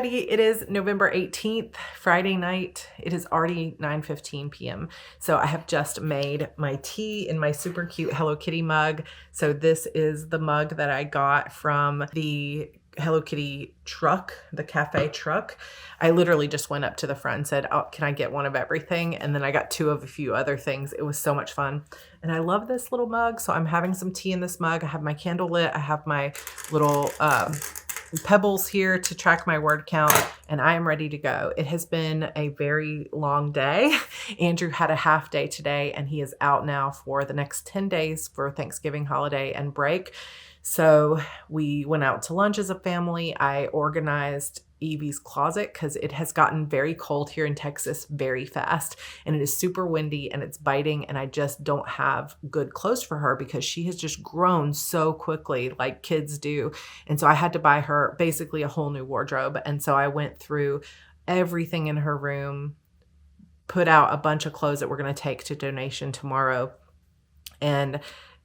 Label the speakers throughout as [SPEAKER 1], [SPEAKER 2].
[SPEAKER 1] everybody. It is November 18th, Friday night. It is already 9:15 p.m. So I have just made my tea in my super cute Hello Kitty mug. So this is the mug that I got from the Hello Kitty truck, the cafe truck. I literally just went up to the front and said, "Oh, can I get one of everything?" And then I got two of a few other things. It was so much fun. And I love this little mug. So I'm having some tea in this mug. I have my candle lit. I have my little pebbles here to track my word count, and I am ready to go. It has been a very long day. Andrew had a half day today, and he is out now for the next 10 days for Thanksgiving holiday and break. So we went out to lunch as a family. I organized Evie's closet because it has gotten very cold here in Texas very fast, and it is super windy and it's biting, and I just don't have good clothes for her because she has just grown so quickly like kids do. And so I had to buy her basically a whole new wardrobe. And so I went through everything in her room, put out a bunch of clothes that we're going to take to donation tomorrow, and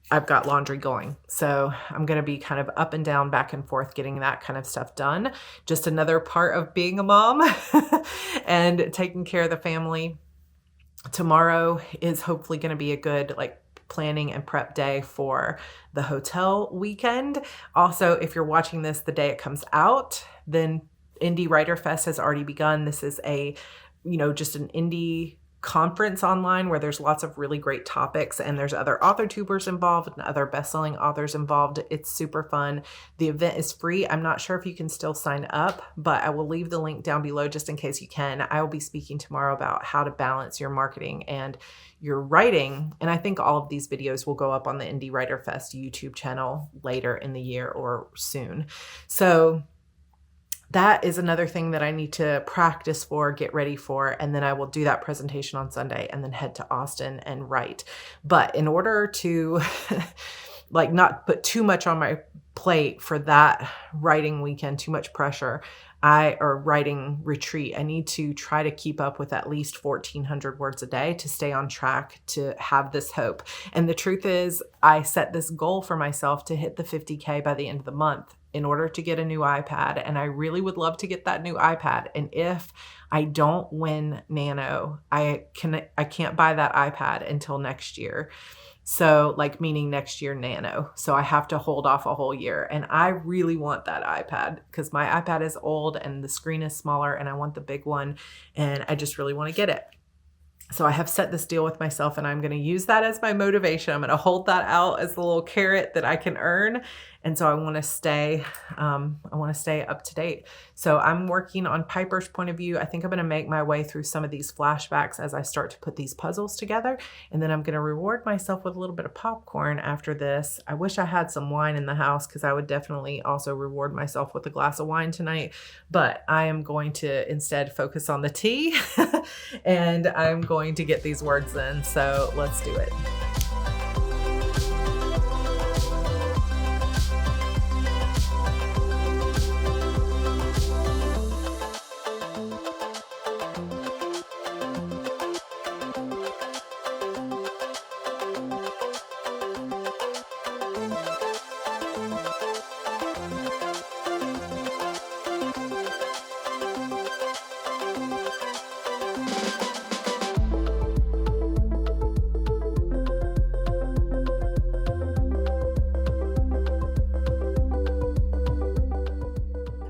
[SPEAKER 1] I've got laundry going. So I'm going to be kind of up and down, back and forth, getting that kind of stuff done. Just another part of being a mom and taking care of the family. Tomorrow is hopefully going to be a good planning and prep day for the hotel weekend. Also, if you're watching this the day it comes out, then Indie Writer Fest has already begun. This is just an indie conference online where there's lots of really great topics, and there's other authortubers involved and other best-selling authors involved. It's super fun. The event is free. I'm not sure if you can still sign up, but I will leave the link down below just in case you can. I will be speaking tomorrow about how to balance your marketing and your writing, and I think all of these videos will go up on the Indie Writer Fest YouTube channel later in the year or soon. So that is another thing that I need to practice for, get ready for, and then I will do that presentation on Sunday and then head to Austin and write. But in order to not put too much on my plate for that writing weekend, too much pressure, or writing retreat, I need to try to keep up with at least 1,400 words a day to stay on track to have this hope. And the truth is, I set this goal for myself to hit the 50K by the end of the month in order to get a new iPad. And I really would love to get that new iPad. And if I don't win Nano, I can't buy that iPad until next year. So meaning next year Nano. So I have to hold off a whole year. And I really want that iPad because my iPad is old and the screen is smaller, and I want the big one, and I just really want to get it. So I have set this deal with myself, and I'm going to use that as my motivation. I'm going to hold that out as the little carrot that I can earn. And so I want to stay up to date. So I'm working on Piper's point of view. I think I'm going to make my way through some of these flashbacks as I start to put these puzzles together. And then I'm going to reward myself with a little bit of popcorn after this. I wish I had some wine in the house because I would definitely also reward myself with a glass of wine tonight. But I am going to instead focus on the tea and I'm going to get these words in. So let's do it.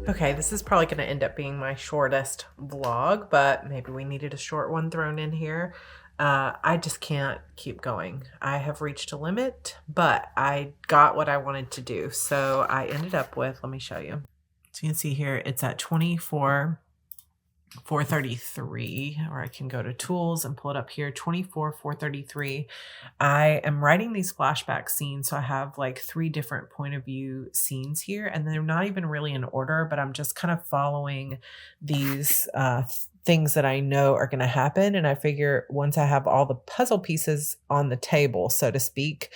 [SPEAKER 1] Okay, this is probably going to end up being my shortest vlog, but maybe we needed a short one thrown in here. I just can't keep going. I have reached a limit, but I got what I wanted to do. So I ended up with, let me show you. So you can see here, it's at 24,433, or I can go to tools and pull it up here, 24,433. I am writing these flashback scenes. So I have 3 different point of view scenes here, and they're not even really in order, but I'm just kind of following these things that I know are going to happen. And I figure once I have all the puzzle pieces on the table, so to speak,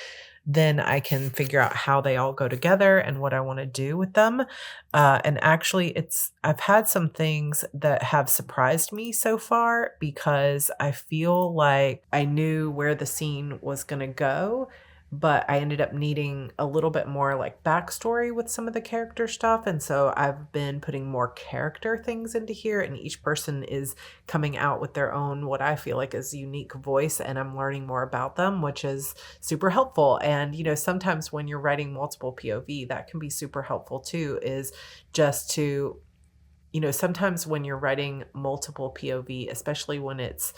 [SPEAKER 1] then I can figure out how they all go together and what I want to do with them. And actually I've had some things that have surprised me so far because I feel like I knew where the scene was going to go, but I ended up needing a little bit more like backstory with some of the character stuff. And so I've been putting more character things into here, and each person is coming out with their own, what I feel like is unique voice, and I'm learning more about them, which is super helpful. And, sometimes when you're writing multiple POV, that can be super helpful too, is just to, sometimes when you're writing multiple POV, especially when it's,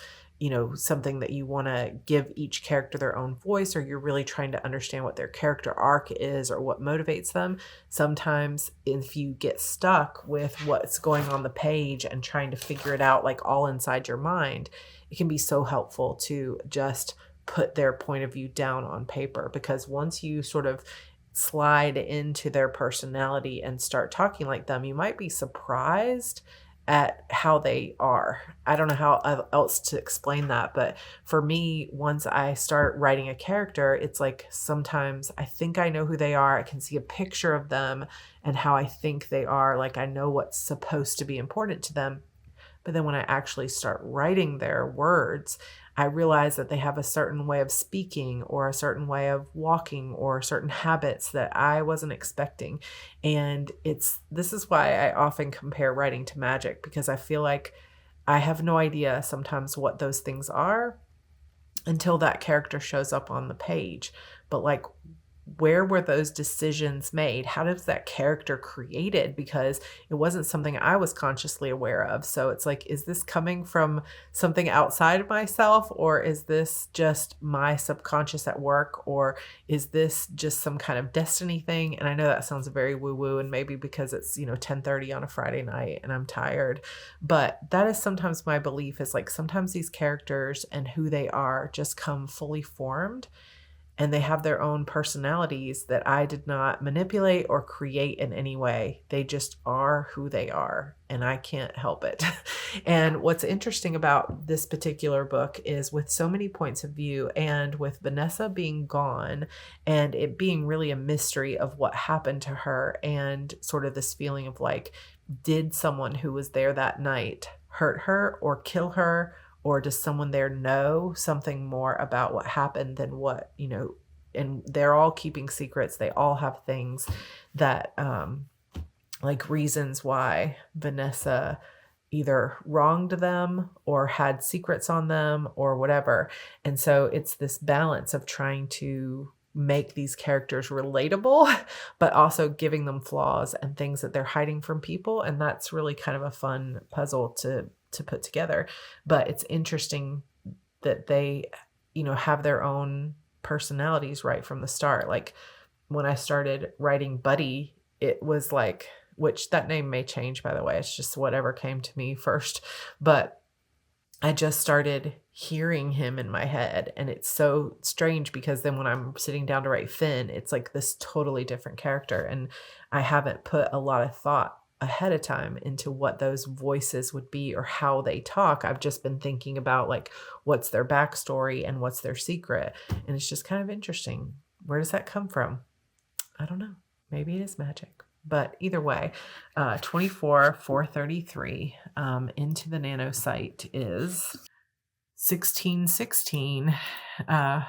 [SPEAKER 1] something that you want to give each character their own voice, or you're really trying to understand what their character arc is or what motivates them. Sometimes if you get stuck with what's going on the page and trying to figure it out like all inside your mind, it can be so helpful to just put their point of view down on paper, because once you sort of slide into their personality and start talking like them, you might be surprised at how they are. I don't know how else to explain that, but for me, once I start writing a character, it's like sometimes I think I know who they are. I can see a picture of them and how I think they are. Like I know what's supposed to be important to them. But then when I actually start writing their words, I realize that they have a certain way of speaking or a certain way of walking or certain habits that I wasn't expecting. And this is why I often compare writing to magic, because I feel like I have no idea sometimes what those things are until that character shows up on the page. But like, where were those decisions made? How does that character created? Because it wasn't something I was consciously aware of. So it's like, is this coming from something outside of myself, or is this just my subconscious at work, or is this just some kind of destiny thing? And I know that sounds very woo-woo, and maybe because it's 10:30 on a Friday night and I'm tired, but that is sometimes my belief, is like sometimes these characters and who they are just come fully formed, and they have their own personalities that I did not manipulate or create in any way. They just are who they are, and I can't help it. And what's interesting about this particular book is, with so many points of view, and with Vanessa being gone and it being really a mystery of what happened to her, and sort of this feeling of like, did someone who was there that night hurt her or kill her? Or does someone there know something more about what happened than what, and they're all keeping secrets. They all have things that, like reasons why Vanessa either wronged them or had secrets on them or whatever. And so it's this balance of trying to make these characters relatable, but also giving them flaws and things that they're hiding from people. And that's really kind of a fun puzzle to put together. But it's interesting that they, have their own personalities right from the start. Like when I started writing Buddy, it was like, which that name may change, by the way, it's just whatever came to me first, but I just started hearing him in my head. And it's so strange, because then when I'm sitting down to write Finn, it's like this totally different character. And I haven't put a lot of thought ahead of time into what those voices would be or how they talk. I've just been thinking about like, what's their backstory and what's their secret. And it's just kind of interesting. Where does that come from? I don't know. Maybe it is magic. But either way, 24,433 into the Nano site is 1616.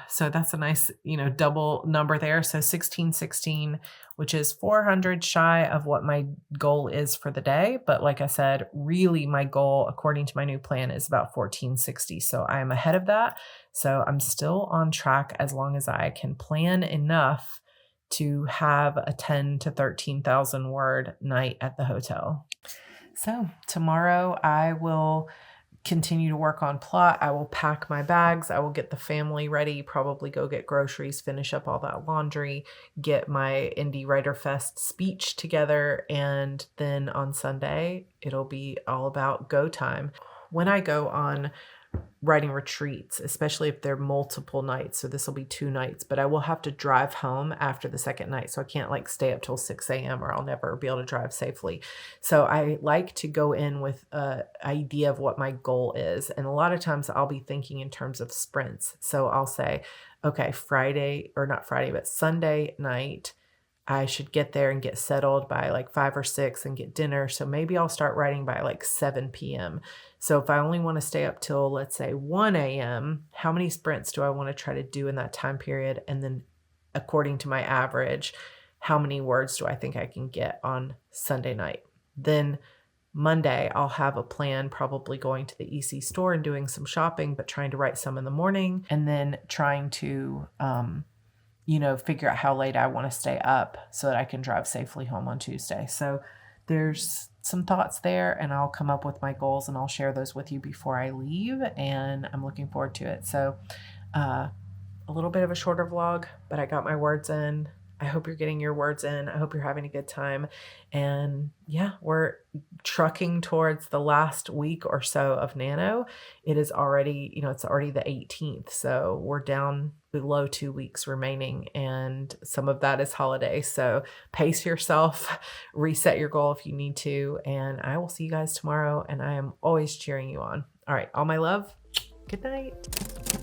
[SPEAKER 1] So that's a nice, double number there. So 1616, which is 400 shy of what my goal is for the day. But like I said, really my goal, according to my new plan, is about 1460. So I am ahead of that. So I'm still on track, as long as I can plan enough to have a 10 to 13,000 word night at the hotel. So tomorrow I will continue to work on plot. I will pack my bags. I will get the family ready, probably go get groceries, finish up all that laundry, get my Indie Writer Fest speech together. And then on Sunday, it'll be all about go time. When I go on writing retreats, especially if they're multiple nights, so this will be 2 nights, but I will have to drive home after the second night. So I can't like stay up till 6 a.m. or I'll never be able to drive safely. So I like to go in with an idea of what my goal is. And a lot of times I'll be thinking in terms of sprints. So I'll say, okay, Sunday night, I should get there and get settled by like 5 or 6 and get dinner. So maybe I'll start writing by like 7 p.m. So if I only want to stay up till, let's say, 1 a.m., how many sprints do I want to try to do in that time period? And then according to my average, how many words do I think I can get on Sunday night? Then Monday, I'll have a plan, probably going to the EC store and doing some shopping, but trying to write some in the morning, and then trying to, figure out how late I want to stay up so that I can drive safely home on Tuesday. So there's some thoughts there, and I'll come up with my goals and I'll share those with you before I leave, and I'm looking forward to it. So a little bit of a shorter vlog, but I got my words in. I hope you're getting your words in. I hope you're having a good time. And yeah, we're trucking towards the last week or so of Nano. It is already, it's already the 18th. So we're down below 2 weeks remaining, and some of that is holiday. So pace yourself, reset your goal if you need to, and I will see you guys tomorrow. And I am always cheering you on. All right, all my love. Good night.